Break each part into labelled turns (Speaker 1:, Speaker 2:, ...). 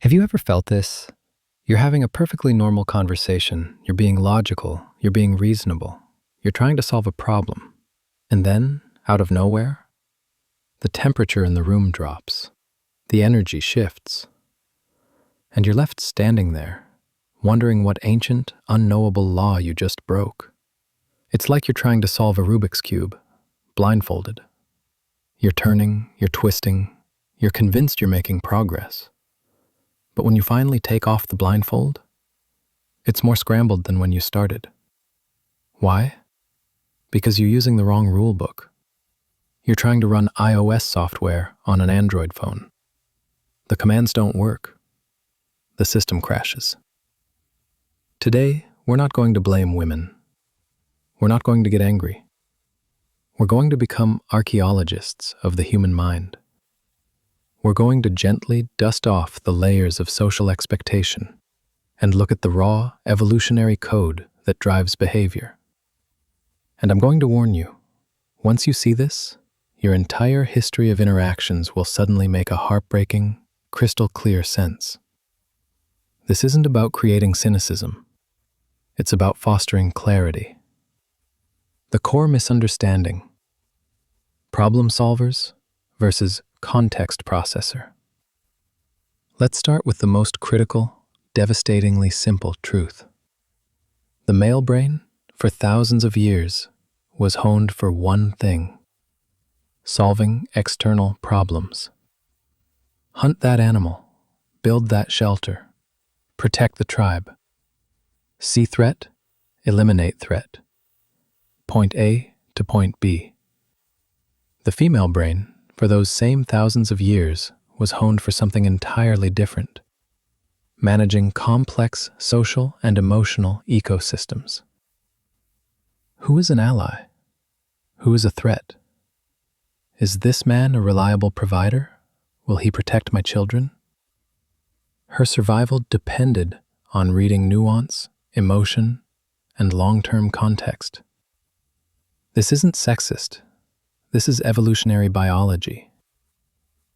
Speaker 1: Have you ever felt this? You're having a perfectly normal conversation, you're being logical, you're being reasonable, you're trying to solve a problem. And then, out of nowhere, the temperature in the room drops, the energy shifts, and you're left standing there, wondering what ancient, unknowable law you just broke. It's like you're trying to solve a Rubik's Cube, blindfolded. You're turning, you're twisting, you're convinced you're making progress. But when you finally take off the blindfold, it's more scrambled than when you started. Why? Because you're using the wrong rule book. You're trying to run iOS software on an Android phone. The commands don't work. The system crashes. Today, we're not going to blame women. We're not going to get angry. We're going to become archaeologists of the human mind. We're going to gently dust off the layers of social expectation and look at the raw, evolutionary code that drives behavior. And I'm going to warn you, once you see this, your entire history of interactions will suddenly make a heartbreaking, crystal clear sense. This isn't about creating cynicism. It's about fostering clarity. The core misunderstanding: problem solvers versus context processor. Let's start with the most critical, devastatingly simple truth. The male brain, for thousands of years, was honed for one thing: solving external problems. Hunt that animal, build that shelter, protect the tribe. See threat, eliminate threat. Point A to point B. The female brain, for those same thousands of years, was honed for something entirely different: managing complex social and emotional ecosystems. Who is an ally? Who is a threat? Is this man a reliable provider? Will he protect my children? Her survival depended on reading nuance, emotion, and long-term context. This isn't sexist. This is evolutionary biology.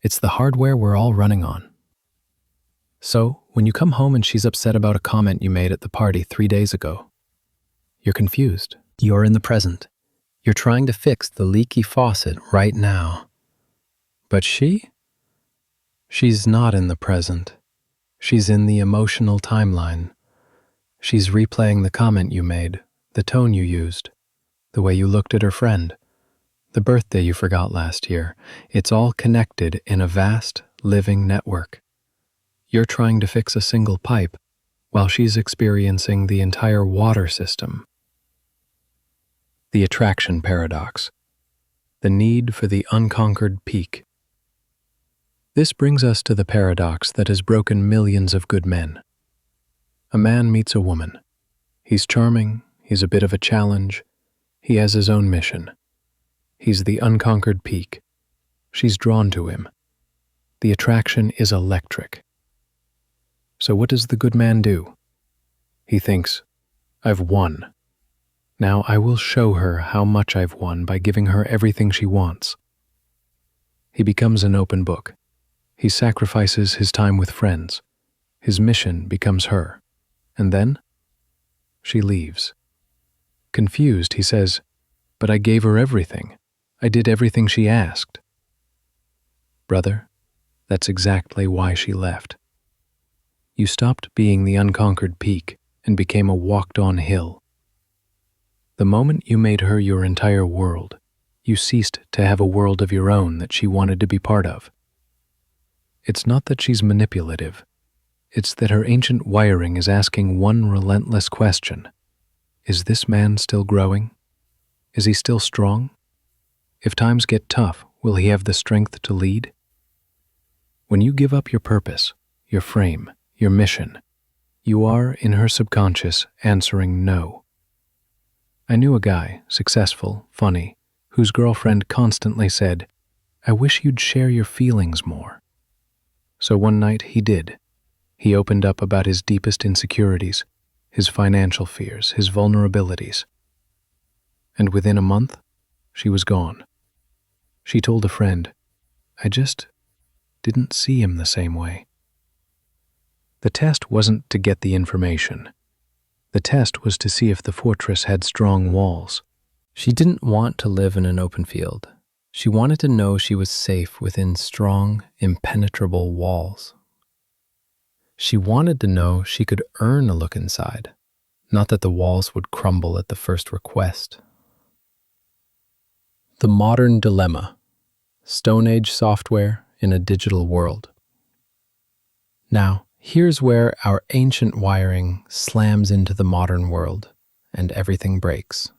Speaker 1: It's the hardware we're all running on. So, when you come home and she's upset about a comment you made at the party 3 days ago, you're confused. You're in the present. You're trying to fix the leaky faucet right now. But she's not in the present. She's in the emotional timeline. She's replaying the comment you made, the tone you used, the way you looked at her friend, the birthday you forgot last year. It's all connected in a vast, living network. You're trying to fix a single pipe, while she's experiencing the entire water system. The attraction paradox. The need for the unconquered peak. This brings us to the paradox that has broken millions of good men. A man meets a woman. He's charming, he's a bit of a challenge, he has his own mission. He's the unconquered peak. She's drawn to him. The attraction is electric. So what does the good man do? He thinks, I've won. Now I will show her how much I've won by giving her everything she wants. He becomes an open book. He sacrifices his time with friends. His mission becomes her. And then she leaves. Confused, he says, but I gave her everything. I did everything she asked. Brother, that's exactly why she left. You stopped being the unconquered peak and became a walked-on hill. The moment you made her your entire world, you ceased to have a world of your own that she wanted to be part of. It's not that she's manipulative. It's that her ancient wiring is asking one relentless question. Is this man still growing? Is he still strong? If times get tough, will he have the strength to lead? When you give up your purpose, your frame, your mission, you are, in her subconscious, answering no. I knew a guy, successful, funny, whose girlfriend constantly said, I wish you'd share your feelings more. So one night he did. He opened up about his deepest insecurities, his financial fears, his vulnerabilities. And within a month, she was gone. She told a friend, I just didn't see him the same way.
Speaker 2: The test wasn't to get the information. The test was to see if the fortress had strong walls.
Speaker 1: She didn't want to live in an open field. She wanted to know she was safe within strong, impenetrable walls. She wanted to know she could earn a look inside, not that the walls would crumble at the first request. The modern dilemma: Stone Age software in a digital world. Now, here's where our ancient wiring slams into the modern world and everything breaks.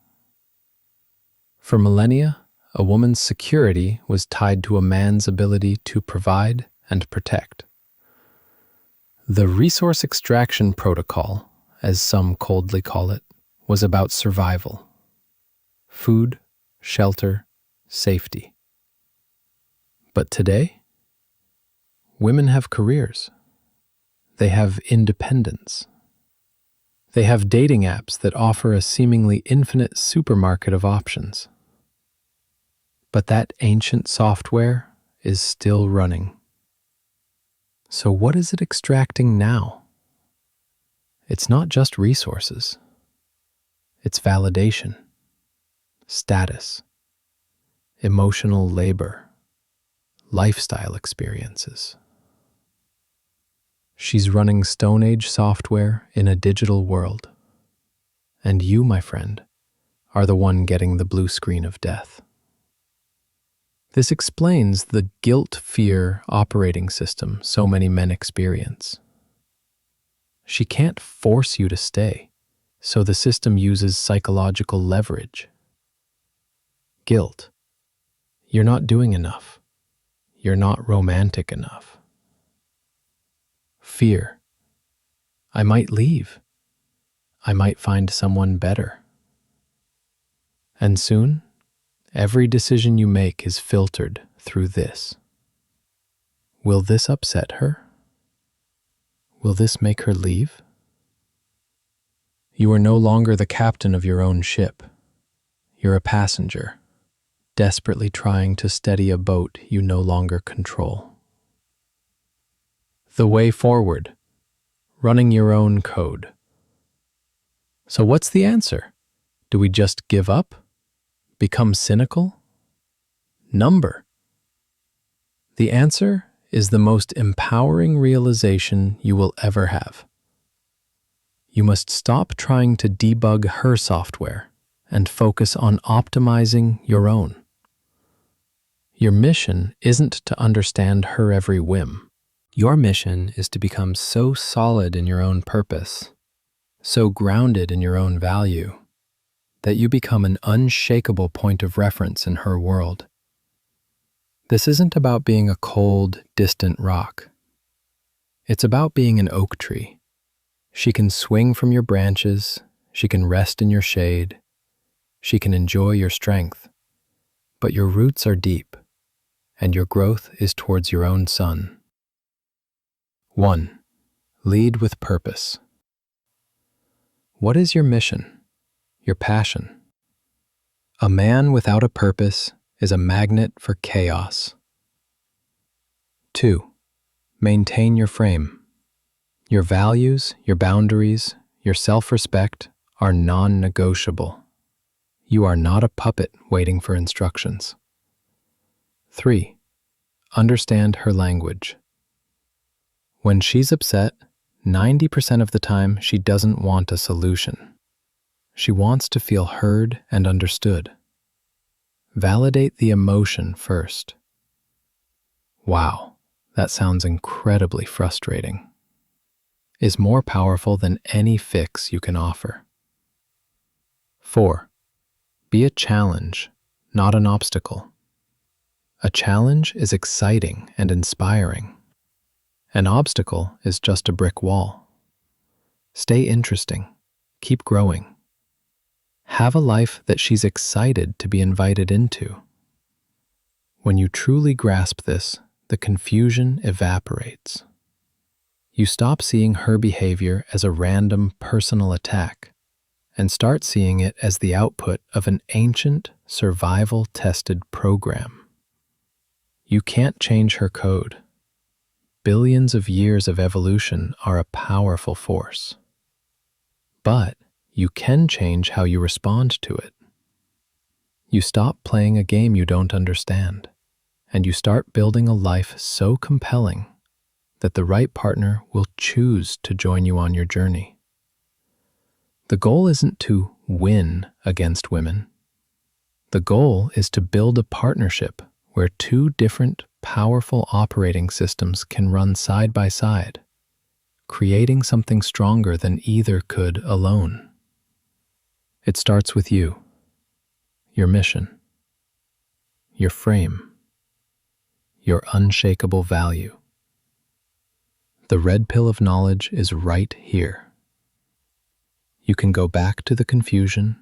Speaker 1: For millennia, a woman's security was tied to a man's ability to provide and protect. The resource extraction protocol, as some coldly call it, was about survival. Food, shelter, safety. But today, women have careers. They have independence. They have dating apps that offer a seemingly infinite supermarket of options. But that ancient software is still running. So what is it extracting now? It's not just resources. It's validation, status, emotional labor, lifestyle experiences. She's running Stone Age software in a digital world. And you, my friend, are the one getting the blue screen of death. This explains the guilt-fear operating system so many men experience. She can't force you to stay, so the system uses psychological leverage. Guilt. You're not doing enough. You're not romantic enough. Fear. I might leave. I might find someone better. And soon, every decision you make is filtered through this. Will this upset her? Will this make her leave? You are no longer the captain of your own ship. You're a passenger, desperately trying to steady a boat you no longer control. The way forward: running your own code. So what's the answer? Do we just give up? Become cynical? Number. The answer is the most empowering realization you will ever have. You must stop trying to debug her software and focus on optimizing your own. Your mission isn't to understand her every whim. Your mission is to become so solid in your own purpose, so grounded in your own value, that you become an unshakable point of reference in her world. This isn't about being a cold, distant rock. It's about being an oak tree. She can swing from your branches, she can rest in your shade, she can enjoy your strength, but your roots are deep, and your growth is towards your own sun. 1. Lead with purpose. What is your mission? Your passion? A man without a purpose is a magnet for chaos. 2. Maintain your frame. Your values, your boundaries, your self-respect are non-negotiable. You are not a puppet waiting for instructions. 3. Understand her language. When she's upset, 90% of the time she doesn't want a solution. She wants to feel heard and understood. Validate the emotion first. Wow, that sounds incredibly frustrating. Is more powerful than any fix you can offer. 4. Be a challenge, not an obstacle. A challenge is exciting and inspiring. An obstacle is just a brick wall. Stay interesting. Keep growing. Have a life that she's excited to be invited into. When you truly grasp this, the confusion evaporates. You stop seeing her behavior as a random personal attack and start seeing it as the output of an ancient, survival-tested program. You can't change her code. Billions of years of evolution are a powerful force. But you can change how you respond to it. You stop playing a game you don't understand, and you start building a life so compelling that the right partner will choose to join you on your journey. The goal isn't to win against women. The goal is to build a partnership where two different, powerful operating systems can run side by side, creating something stronger than either could alone. It starts with you, your mission, your frame, your unshakable value. The red pill of knowledge is right here. You can go back to the confusion,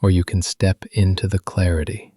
Speaker 1: or you can step into the clarity.